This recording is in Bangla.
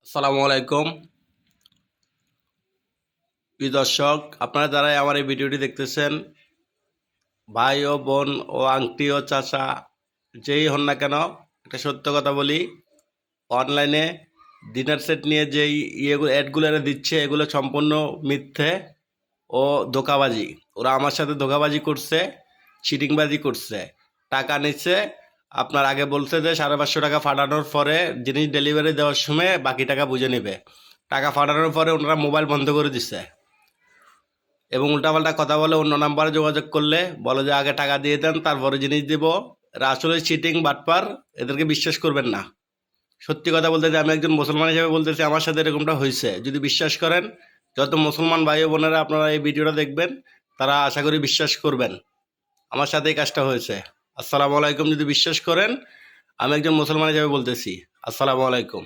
আসসালামু আলাইকুম প্রিয় দর্শক, আপনারা যারা আমার এই ভিডিওটি দেখতেছেন, ভাই ও বোন ও আংটি ও চাচা যেই হন না কেন, একটা সত্য কথা বলি। অনলাইনে ডিনার সেট নিয়ে যেই অ্যাডগুলো এরা দিচ্ছে, এগুলো সম্পূর্ণ মিথ্যে ও ধোঁকাবাজি। ওরা আমার সাথে ধোঁকাবাজি করছে, চিটিংবাজি করছে, টাকা নিচ্ছে। আপনার আগে বলছে যে 550 টাকা পাঠানোর পরে জিনিস ডেলিভারি দেওয়ার সময় বাকি টাকা বুঝে নেবে। টাকা পাঠানোর পরে ওনারা মোবাইল বন্ধ করে দিচ্ছে এবং উল্টাপাল্টা কথা বলে। অন্য নাম্বারে যোগাযোগ করলে বলে যে আগে টাকা দিয়ে দেন, তারপরে জিনিস দিব। এরা আসলে চিটিং বাটপার, এদেরকে বিশ্বাস করবেন না। সত্যি কথা বলতে যে আমি একজন মুসলমান হিসেবে বলতেছি, আমার সাথে এরকমটা হয়েছে। যদি বিশ্বাস করেন, যত মুসলমান ভাই ও বোনেরা আপনারা এই ভিডিওটা দেখবেন, তারা আশা করি বিশ্বাস করবেন। আমার সাথে এই কাজটা হয়েছে। আসসালামু আলাইকুম। যদি বিশ্বাস করেন, আমি একজন মুসলমান হিসেবে বলতেছি। আসসালামু আলাইকুম।